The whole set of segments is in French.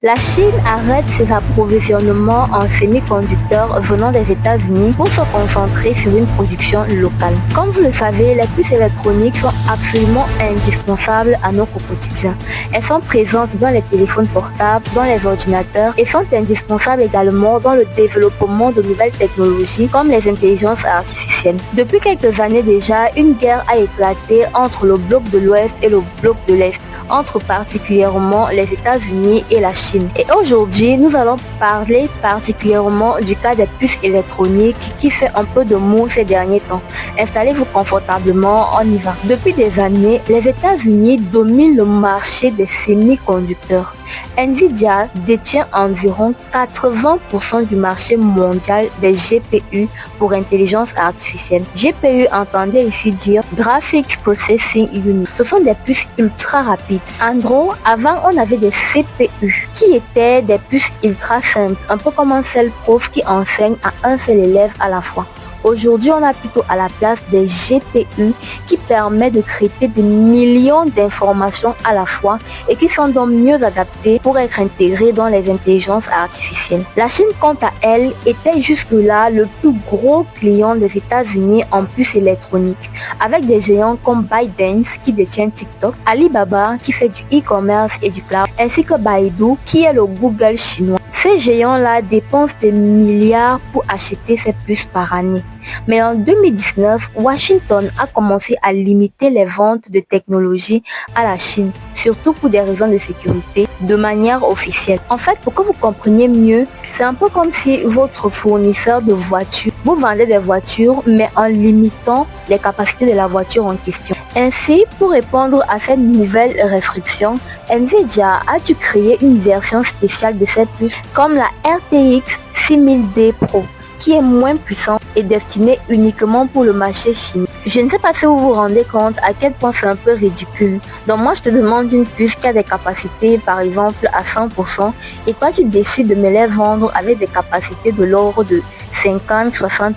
La Chine arrête ses approvisionnements en semi-conducteurs venant des États-Unis pour se concentrer sur une production locale. Comme vous le savez, les puces électroniques sont absolument indispensables à notre quotidien. Elles sont présentes dans les téléphones portables, dans les ordinateurs et sont indispensables également dans le développement de nouvelles technologies comme les intelligences artificielles. Depuis quelques années déjà, une guerre a éclaté entre le bloc de l'Ouest et le bloc de l'Est, entre particulièrement les États-Unis et la Chine. Et aujourd'hui, nous allons parler particulièrement du cas des puces électroniques qui fait un peu de mou ces derniers temps. Installez-vous confortablement, on y va. Depuis des années, les États-Unis dominent le marché des semi-conducteurs. Nvidia détient environ 80% du marché mondial des GPU pour intelligence artificielle. GPU, entendez ici dire Graphics Processing Unit. Ce sont des puces ultra rapides. En gros, avant on avait des CPU qui étaient des puces ultra simples, un peu comme un seul prof qui enseigne à un seul élève à la fois. Aujourd'hui, on a plutôt à la place des GPU qui permettent de traiter des millions d'informations à la fois et qui sont donc mieux adaptés pour être intégrés dans les intelligences artificielles. La Chine, quant à elle, était jusque-là le plus gros client des États-Unis en puces électroniques, avec des géants comme ByteDance qui détient TikTok, Alibaba qui fait du e-commerce et du cloud, ainsi que Baidu qui est le Google chinois. Ces géants-là dépensent des milliards pour acheter ces puces par année. Mais en 2019, Washington a commencé à limiter les ventes de technologies à la Chine, surtout pour des raisons de sécurité, de manière officielle. En fait, pour que vous compreniez mieux, c'est un peu comme si votre fournisseur de voitures vous vendait des voitures, mais en limitant les capacités de la voiture en question. Ainsi, pour répondre à cette nouvelle restriction, Nvidia a dû créer une version spéciale de cette puce, comme la RTX 6000D Pro, qui est moins puissante et destinée uniquement pour le marché chinois. Je ne sais pas si vous vous rendez compte à quel point c'est un peu ridicule. Donc moi je te demande une puce qui a des capacités par exemple à 100% et toi tu décides de me les vendre avec des capacités de l'ordre de 50-60%.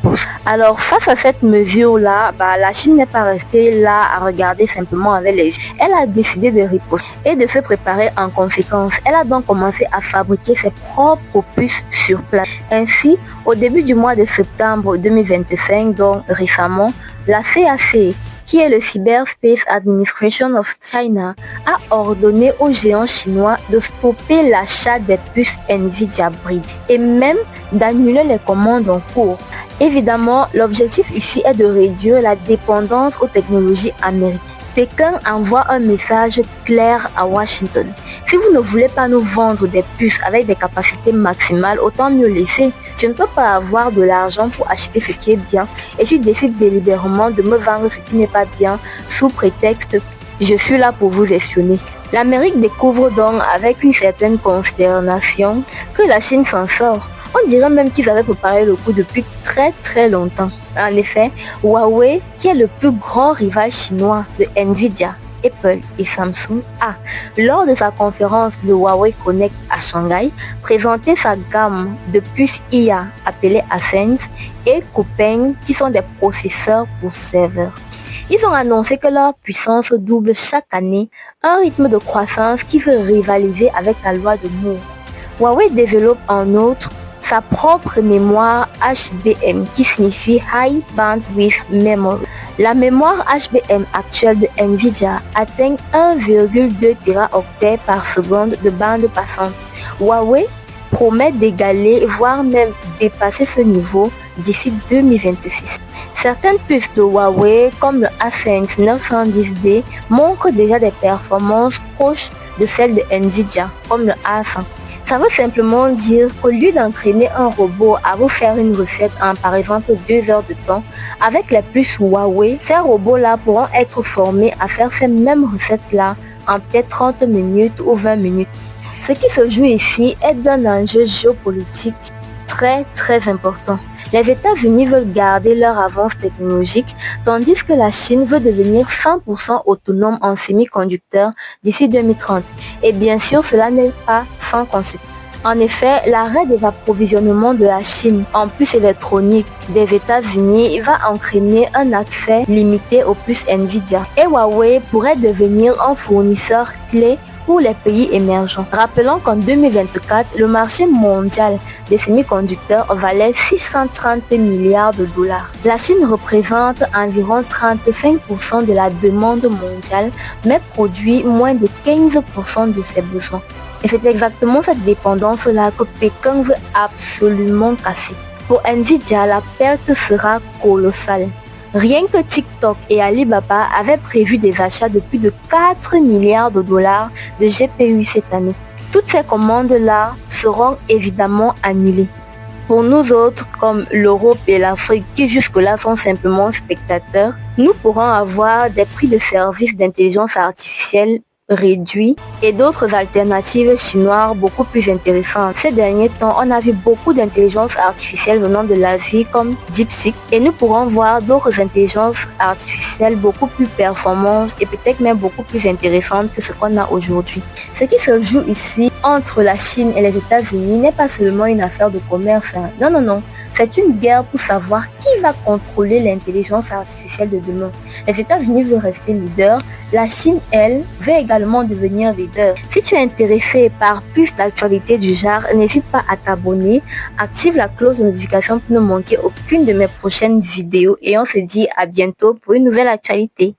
Alors face à cette mesure-là, la Chine n'est pas restée là à regarder simplement avec les yeux. Elle a décidé de riposter et de se préparer en conséquence. Elle a donc commencé à fabriquer ses propres puces sur place. Ainsi, au début du mois de septembre 2025, donc récemment, la CAC, qui est le Cyberspace Administration of China, a ordonné aux géants chinois de stopper l'achat des puces Nvidia Bride et même d'annuler les commandes en cours. Évidemment, l'objectif ici est de réduire la dépendance aux technologies américaines. Pékin envoie un message clair à Washington. Si vous ne voulez pas nous vendre des puces avec des capacités maximales, autant mieux laisser. Je ne peux pas avoir de l'argent pour acheter ce qui est bien et tu décides délibérément de me vendre ce qui n'est pas bien sous prétexte je suis là pour vous espionner. L'Amérique découvre donc avec une certaine consternation que la Chine s'en sort. On dirait même qu'ils avaient préparé le coup depuis très longtemps. En effet, Huawei, qui est le plus grand rival chinois de Nvidia, Apple et Samsung, a, lors de sa conférence de Huawei Connect à Shanghai, présenté sa gamme de puces IA appelée Ascens et Kupeng, qui sont des processeurs pour serveurs. Ils ont annoncé que leur puissance double chaque année, un rythme de croissance qui veut rivaliser avec la loi de Moore. Huawei développe en outre sa propre mémoire HBM qui signifie High Bandwidth Memory. La mémoire HBM actuelle de Nvidia atteint 1,2 Teraoctets par seconde de bande passante. Huawei promet d'égaler, voire même dépasser ce niveau d'ici 2026. Certaines puces de Huawei, comme le Ascens 910B, montrent déjà des performances proches de celles de Nvidia, comme le A100. Ça veut simplement dire qu'au lieu d'entraîner un robot à vous faire une recette en par exemple 2 heures de temps, avec les puces Huawei, ces robots-là pourront être formés à faire ces mêmes recettes-là en peut-être 30 minutes ou 20 minutes. Ce qui se joue ici est d'un enjeu géopolitique très important. Les États-Unis veulent garder leur avance technologique, tandis que la Chine veut devenir 100% autonome en semi-conducteurs d'ici 2030. Et bien sûr, cela n'est pas sans conséquence. En effet, l'arrêt des approvisionnements de la Chine en puces électroniques des États-Unis va entraîner un accès limité aux puces Nvidia. Et Huawei pourrait devenir un fournisseur clé pour les pays émergents. Rappelons qu'en 2024, le marché mondial des semi-conducteurs valait 630 milliards de dollars. La Chine représente environ 35% de la demande mondiale, mais produit moins de 15% de ses besoins. Et c'est exactement cette dépendance-là que Pékin veut absolument casser. Pour Nvidia, la perte sera colossale. Rien que TikTok et Alibaba avaient prévu des achats de plus de 4 milliards de dollars de GPU cette année. Toutes ces commandes-là seront évidemment annulées. Pour nous autres, comme l'Europe et l'Afrique, qui jusque-là sont simplement spectateurs, nous pourrons avoir des prix de services d'intelligence artificielle réduits et d'autres alternatives chinoises beaucoup plus intéressantes. Ces derniers temps, on a vu beaucoup d'intelligence artificielle venant de l'Asie comme DeepSeek et nous pourrons voir d'autres intelligences artificielles beaucoup plus performantes et peut-être même beaucoup plus intéressantes que ce qu'on a aujourd'hui. Ce qui se joue ici entre la Chine et les États-Unis n'est pas seulement une affaire de commerce. Non, non, non. C'est une guerre pour savoir qui va contrôler l'intelligence artificielle de demain. Les États-Unis veulent rester leader. La Chine, elle, veut également devenir leader. Si tu es intéressé par plus d'actualités du genre, n'hésite pas à t'abonner. Active la cloche de notification pour ne manquer aucune de mes prochaines vidéos. Et on se dit à bientôt pour une nouvelle actualité.